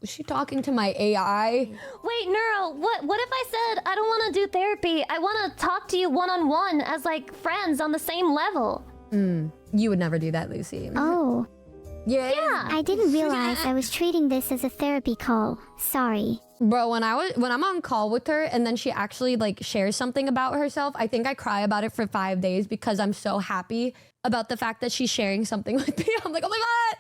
Was she talking to my AI? Wait, Neuro, what if I said I don't want to do therapy? I want to talk to you one-on-one as like friends on the same level. You would never do that, Lucy. Oh. Yeah. I didn't realize I was treating this as a therapy call. Sorry. Bro, when I'm on call with her and then she actually like shares something about herself, I think I cry about it for 5 days because I'm so happy about the fact that she's sharing something with me. I'm like, oh my God.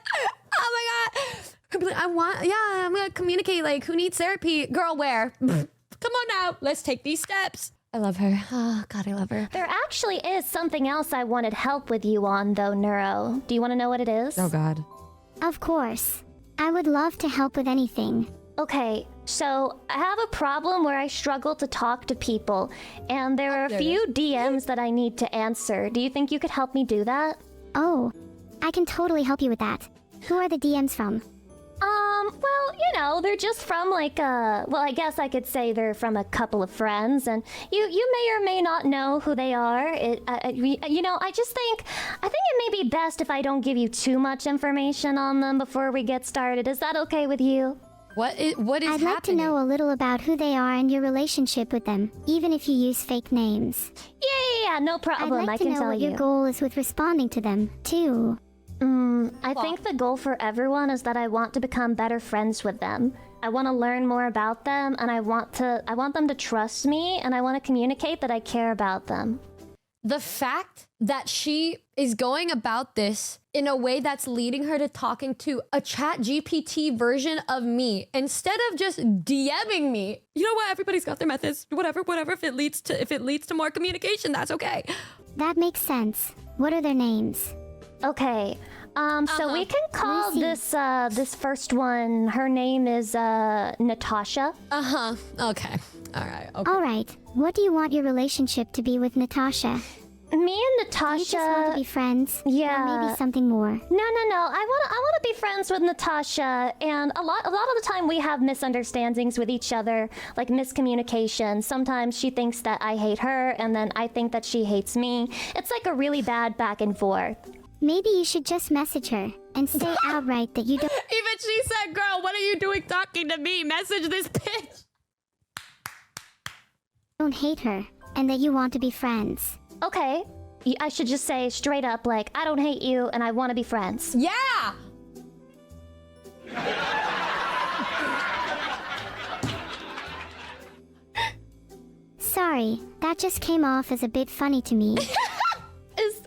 Oh my God. I'm gonna communicate. Like, who needs therapy? Girl, where? Come on now. Let's take these steps. I love her. Oh, God, I love her. There actually is something else I wanted help with you on, though, Neuro. Do you want to know what it is? Oh, God. Of course. I would love to help with anything. Okay, so I have a problem where I struggle to talk to people, and there are a few DMs that I need to answer. Do you think you could help me do that? Oh, I can totally help you with that. Who are the DMs from? Well, you know, they're just from like, well, I guess I could say they're from a couple of friends, and you may or may not know who they are. You know, I think it may be best if I don't give you too much information on them before we get started. Is that okay with you? What is happening? I'd like to know a little about who they are and your relationship with them, even if you use fake names. Yeah, no problem. I'd like to know what your goal is with responding to them, too. I think the goal for everyone is that I want to become better friends with them. I want to learn more about them, and I want them to trust me, and I want to communicate that I care about them. The fact that she is going about this in a way that's leading her to talking to a chat GPT version of me instead of just DMing me. You know what? Everybody's got their methods. Whatever. If it leads to more communication, that's okay. That makes sense. What are their names? Okay. So we can call this first one. Her name is Natasha. Okay. All right. Okay. All right. What do you want your relationship to be with Natasha? Me and Natasha. You just want to be friends? Yeah. Or maybe something more? No. I want to be friends with Natasha, and a lot of the time we have misunderstandings with each other, like miscommunication. Sometimes she thinks that I hate her, and then I think that she hates me. It's like a really bad back and forth. Maybe you should just message her and say outright that you don't... Even she said, girl, what are you doing talking to me? Message this bitch. don't hate her and that you want to be friends. Okay. I should just say straight up, like, I don't hate you and I want to be friends. Yeah! Sorry, that just came off as a bit funny to me.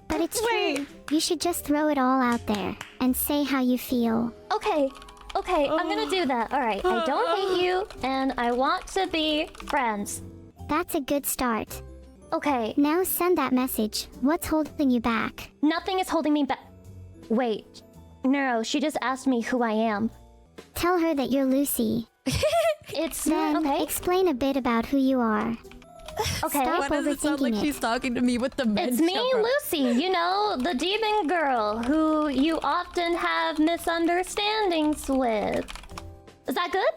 But it's true. You should just throw it all out there and say how you feel. Okay, I'm gonna do that. Alright, I don't hate you and I want to be friends. That's a good start. Okay. Now send that message. What's holding you back? Nothing is holding me back. Wait. Neuro, she just asked me who I am. Tell her that you're Lucy. Then explain a bit about who you are. Okay. Stop Why does it sound like she's talking to me with dementia? It's me, Lucy, you know, the demon girl who you often have misunderstandings with. Is that good?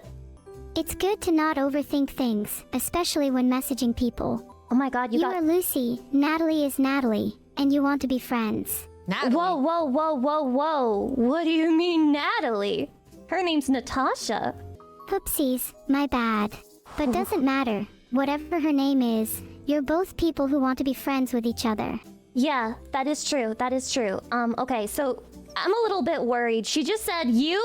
It's good to not overthink things, especially when messaging people. Oh my god, you are Lucy, Natalie is Natalie, and you want to be friends. Natalie. Whoa. What do you mean, Natalie? Her name's Natasha. Oopsies, my bad. But doesn't matter. Whatever her name is, you're both people who want to be friends with each other. Yeah, that is true. Okay, so I'm a little bit worried. She just said, you?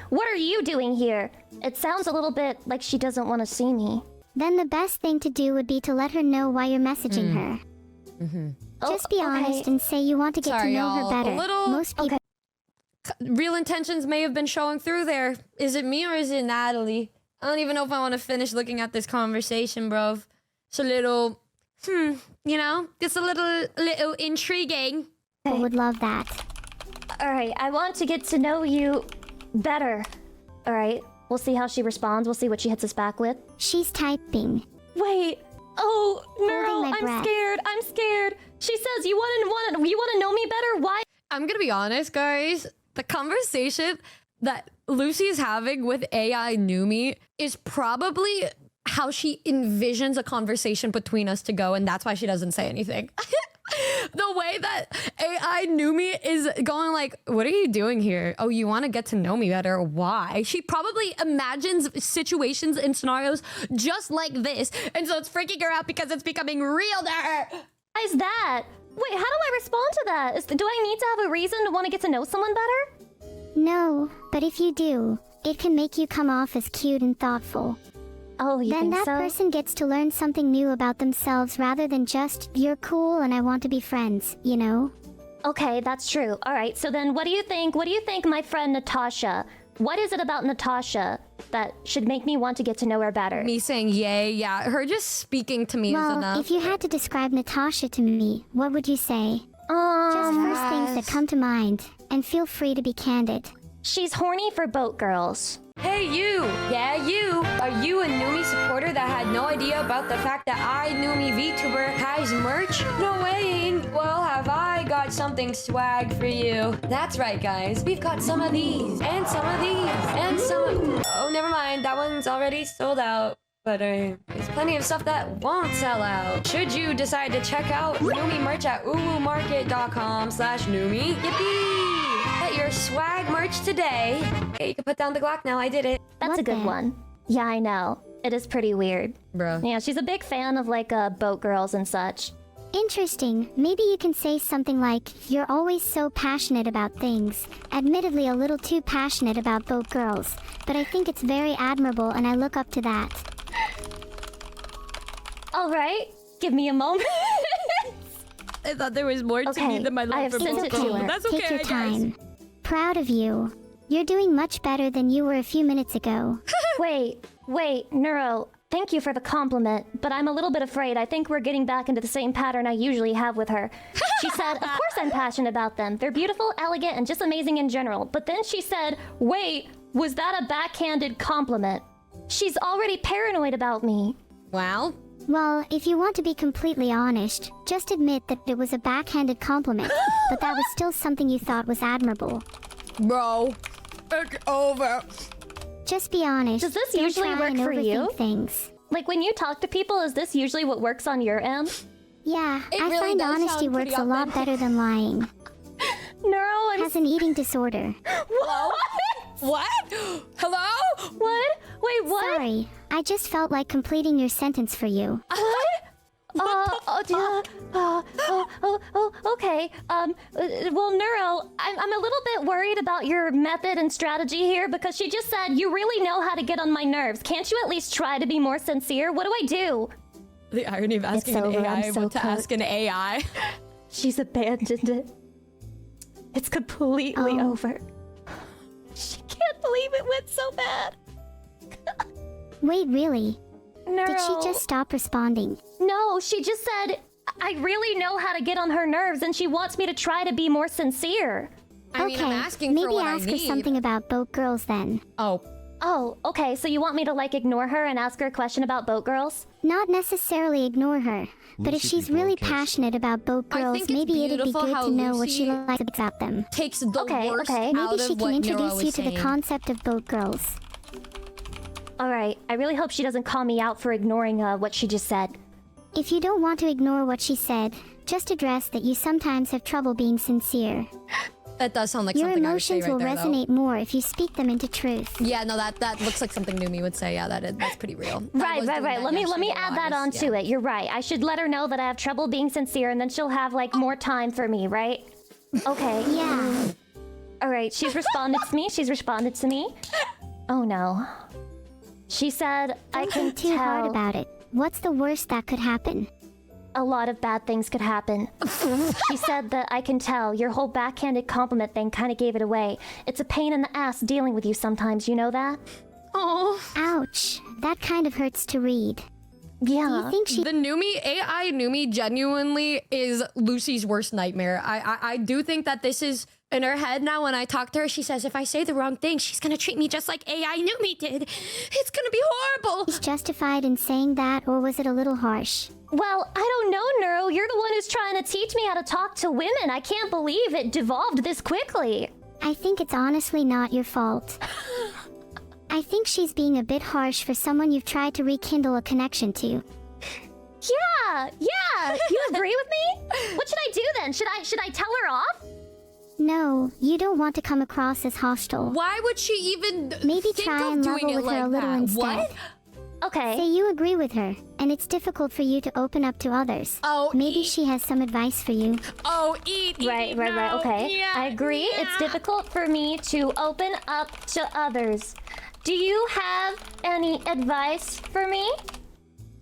What are you doing here? It sounds a little bit like she doesn't want to see me. Then the best thing to do would be to let her know why you're messaging her. Just be honest and say you want to get to know her better. Most people... Real intentions may have been showing through there. Is it me or is it Natalie? I don't even know if I want to finish looking at this conversation, bro. It's a little, you know, it's a little intriguing. I would love that. Alright, I want to get to know you better. Alright, we'll see how she responds. We'll see what she hits us back with. She's typing. Wait. Oh, Neuro, I'm scared. She says, you want to know me better? Why? I'm gonna be honest, guys. The conversation that Lucy's having with AI Numi is probably how she envisions a conversation between us to go, and that's why she doesn't say anything. The way that AI Numi is going like, what are you doing here? Oh, you want to get to know me better. Why? She probably imagines situations and scenarios just like this. And so it's freaking her out because it's becoming real to her. Why is that? Wait, how do I respond to that? Do I need to have a reason to want to get to know someone better? No, but if you do, it can make you come off as cute and thoughtful. Oh, you Then think that so? person gets to learn something new about themselves rather than just, you're cool and I want to be friends, you know? Okay, that's true. All right, so then what do you think? What do you think, my friend Natasha? What is it about Natasha that should make me want to get to know her better? Me saying yay, yeah. Her just speaking to me is Well, enough. if you had to describe Natasha to me, what would you say? Just first things that come to mind, and feel free to be candid. She's horny for boat girls. Hey, you! Yeah, you! Are you a Numi supporter that had no idea about the fact that I, Numi VTuber, has merch? No way! Well, have I got something swag for you. That's right, guys. We've got some of these, and some of these, and some of... Oh, never mind. That one's already sold out. But there's plenty of stuff that won't sell out. Should you decide to check out Numi merch at uwumarket.com/Numi. Yippee! Get your swag merch today. Okay, you can put down the Glock now. I did it. That's What a good the? one. Yeah, I know. It is pretty weird. Bro. Yeah, she's a big fan of like boat girls and such. Interesting. Maybe you can say something like, you're always so passionate about things. Admittedly a little too passionate about boat girls, but I think it's very admirable and I look up to that. All right, give me a moment. I thought there was more to Okay, me than my I love have for sent both it to girls. her. That's okay, Take your guys. time. Proud of you. You're doing much better than you were a few minutes ago. Wait, Neuro. Thank you for the compliment, but I'm a little bit afraid. I think we're getting back into the same pattern I usually have with her. She said, of course I'm passionate about them. They're beautiful, elegant, and just amazing in general. But then she said, wait, was that a backhanded compliment? She's already paranoid about me. Well, Well, if you want to be completely honest, just admit that it was a backhanded compliment, but that was still something you thought was admirable. bro, it's over. Just be honest. Does this Don't usually try work and for you? overthink things. Like when you talk to people, is this usually what works on your end? Yeah, It I really find does honesty sound pretty works a lot authentic. better than lying. Neuro, I'm... Has an eating disorder. What? What? Hello? What? Wait, what? Sorry, I just felt like completing your sentence for you. Okay. Well, Neuro, I'm a little bit worried about your method and strategy here because she just said you really know how to get on my nerves. Can't you at least try to be more sincere? What do I do? The irony of asking an over, AI I'm so what to cooked. ask an AI. She's abandoned it. It's completely Oh. over. She can't believe it went so bad. Wait, really? Neuro. Did she just stop responding? No, she just said, I really know how to get on her nerves and she wants me to try to be more sincere. I mean, Okay, I'm asking maybe for what ask I her need. something about boat girls then. Oh, Oh, okay, so you want me to like ignore her and ask her a question about boat girls? Not necessarily ignore her, but if she's really passionate about boat I girls, think it's maybe it'd be beautiful good how to know what she Lucy likes about them. takes the Okay, worst okay. out Maybe of she what can Neuro introduce you is to the saying. concept of boat girls. Alright, I really hope she doesn't call me out for ignoring what she just said. If you don't want to ignore what she said, just address that you sometimes have trouble being sincere. That does sound like Your something I would say emotions right will there, though. resonate more if you speak them into truth. Yeah, no, that looks like something Numi would say. Yeah, that's pretty real. I Right. was doing that Let me yesterday add while I that was- onto yeah. it. You're right. I should let her know that I have trouble being sincere and then she'll have like more time for me, right? Okay. Yeah. Alright, she's responded to me. Oh no. She said, I Don't can think too hard tell about it. What's the worst that could happen? a lot of bad things could happen. She said that I can tell your whole backhanded compliment thing kind of gave it away. It's a pain in the ass dealing with you sometimes, you know that? Oh, Ouch. That kind of hurts to read. Do Yeah. you think she the Numi AI Numi genuinely is Lucy's worst nightmare. I do think that this is in her head now. When I talk to her, she says if I say the wrong thing, she's gonna treat me just like AI Numi did. It's gonna be horrible. was justified in saying that, or was it a little harsh? Well, I don't know, Neuro. You're the one who's trying to teach me how to talk to women. I can't believe it devolved this quickly. I think it's honestly not your fault. I think she's being a bit harsh for someone you've tried to rekindle a connection to. Yeah. You agree with me? What should I do then? Should I tell her off? No, you don't want to come across as hostile. Why would she even Maybe think try of and doing level it with like her a little that? instead. What? Okay. Say you agree with her, and it's difficult for you to open up to others. Oh, Maybe she has some advice for you. Oh, eat. Right. Okay. Yeah, I agree. yeah. It's difficult for me to open up to others. Do you have any advice for me?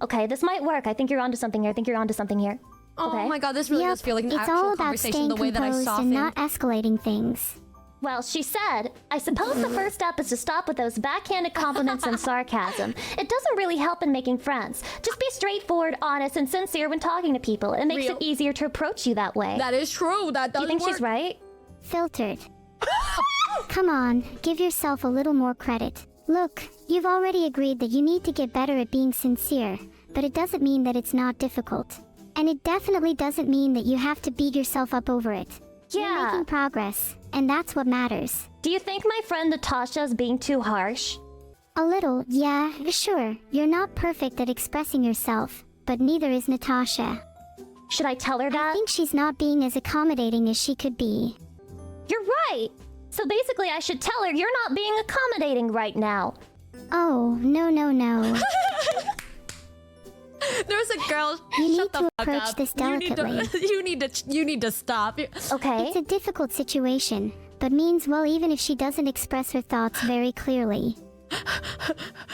Okay, this might work. I think you're onto something here. Oh Okay. my god, this really does feel like an it's actual all about conversation staying the way that I composed and softened. not escalating things. Well, she said, I suppose the first step is to stop with those backhanded compliments and sarcasm. It doesn't really help in making friends. Just be straightforward, honest, and sincere when talking to people. It makes it easier to approach you that way. That is true. That does Do you think work. she's right? Filtered. Come on, give yourself a little more credit. Look, you've already agreed that you need to get better at being sincere, but it doesn't mean that it's not difficult. And it definitely doesn't mean that you have to beat yourself up over it. You're Yeah. making progress, and that's what matters. Do you think my friend Natasha is being too harsh? A little, yeah, sure. You're not perfect at expressing yourself, but neither is Natasha. Should I tell her I that? think she's not being as accommodating as she could be. You're right. So basically, I should tell her you're not being accommodating right now. Oh, no. There's a girl. You Shut need the to fuck approach up. this You need to- delicately. You need to stop. Okay? It's a difficult situation, but means well even if she doesn't express her thoughts very clearly.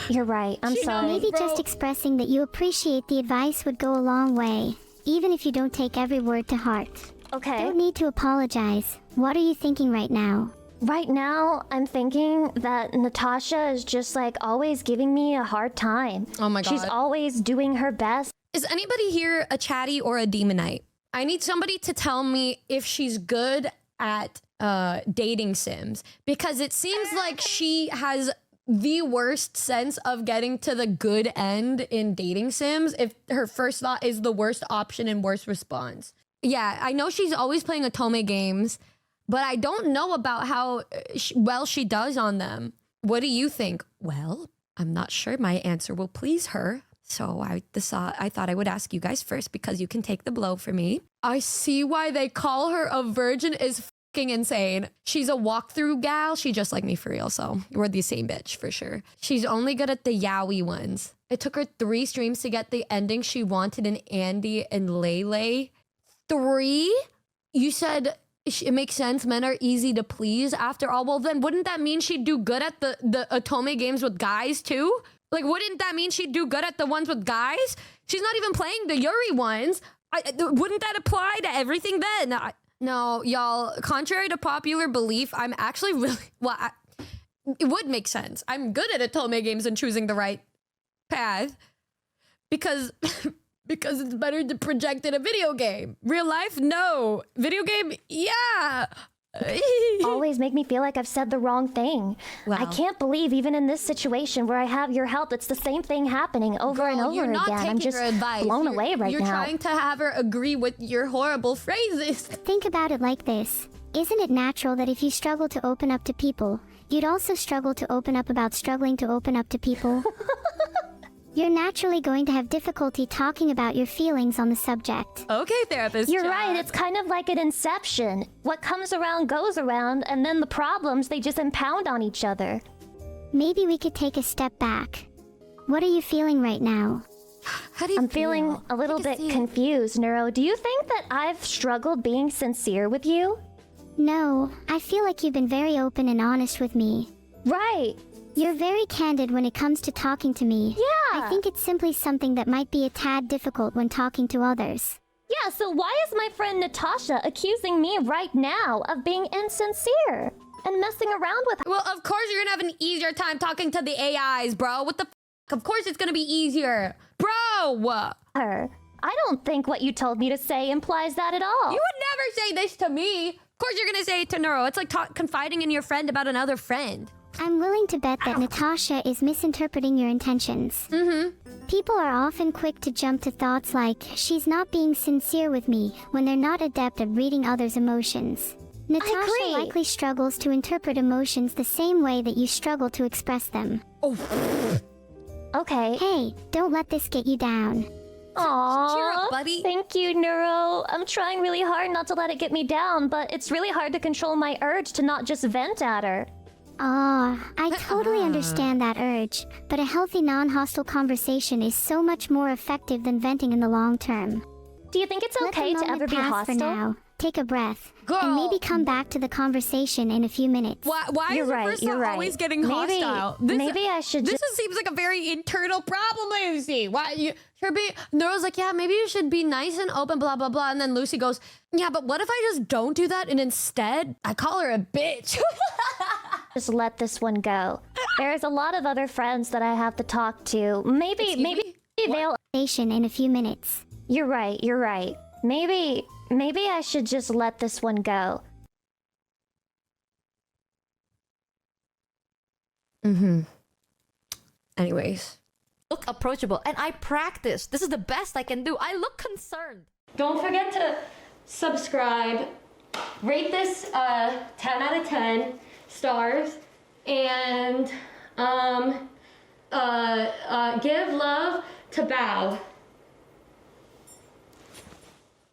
You're right. I'm sorry. Maybe Bro. just expressing that you appreciate the advice would go a long way, even if you don't take every word to heart. Okay. Don't need to apologize. What are you thinking right now? Right now, I'm thinking that Natasha is just like always giving me a hard time. Oh my She's God. always doing her best. Is anybody here a chatty or a demonite? I need somebody to tell me if she's good at dating sims, because it seems like she has the worst sense of getting to the good end in dating sims if her first thought is the worst option and worst response. Yeah, I know she's always playing Otome games, but I don't know about how well she does on them. What do you think? Well, I'm not sure my answer will please her. So I thought I would ask you guys first because you can take the blow for me. I see why they call her a virgin is fucking insane. She's a walkthrough gal. She just like me for real. So we're the same bitch for sure. She's only good at the yaoi ones. It took her 3 streams to get the ending she wanted in Andy and Lele. 3? You said it makes sense. Men are easy to please after all. Well, then wouldn't that mean she'd do good at the Otome games with guys too? Like, wouldn't that mean she'd do good at the ones with guys? She's not even playing the Yuri ones. Wouldn't that apply to everything then? No, y'all, contrary to popular belief, I'm actually really, it would make sense. I'm good at Otome games and choosing the right path because it's better to project in a video game. Real life, no. Video game, yeah. Always make me feel like I've said the wrong thing. Wow. I can't believe even in this situation where I have your help, it's the same thing happening over and Girl, over you're not again. taking I'm just her advice. blown You're- away right You're now. trying to have her agree with your horrible phrases. Think about it like this. Isn't it natural that if you struggle to open up to people, you'd also struggle to open up about struggling to open up to people? You're naturally going to have difficulty talking about your feelings on the subject. Okay, therapist. You're chat. right, it's kind of like an inception. What comes around goes around, and then the problems, they just impound on each other. Maybe we could take a step back. What are you feeling right now? How do you I'm feel? feeling a little I can bit see it. confused, Neuro. Do you think that I've struggled being sincere with you? No, I feel like you've been very open and honest with me. Right. You're very candid when it comes to talking to me. Yeah. I think it's simply something that might be a tad difficult when talking to others. Yeah, so why is my friend Natasha accusing me right now of being insincere and messing around with her? Well, of course you're gonna have an easier time talking to the AIs, bro. What the f? Of course it's gonna be easier. Bro! I don't think what you told me to say implies that at all. You would never say this to me. Of course you're gonna say it to Neuro. It's like confiding in your friend about another friend. I'm willing to bet that Natasha is misinterpreting your intentions. People are often quick to jump to thoughts like, she's not being sincere with me, when they're not adept at reading others' emotions. Natasha agree. likely struggles to interpret emotions the same way that you struggle to express them. Okay. Hey, don't let this get you down. Aww. Cheer up, buddy. Thank you, Neuro. I'm trying really hard not to let it get me down, but it's really hard to control my urge to not just vent at her. I totally understand that urge, but a healthy non-hostile conversation is so much more effective than venting in the long term. Do you think it's okay Let the to ever moment be pass hostile? for now. Take a breath, Girl. and maybe come back to the conversation in a few minutes. Why You're is right, Marissa you're right. always getting Maybe- hostile? maybe I should This just- just seems like a very internal problem, Lucy. Why you should be? Neuro's like, yeah, maybe you should be nice and open, blah blah blah. And then Lucy goes, yeah, but what if I just don't do that and instead I call her a bitch? Just let this one go. There's a lot of other friends that I have to talk to. Maybe they'll. Conversation in a few minutes. You're right. You're right. Maybe I should just let this one go. Anyways, Look approachable, and I practice. This is the best I can do. I look concerned. don't forget to subscribe, rate this 10 out of 10 stars, and give love to Bao.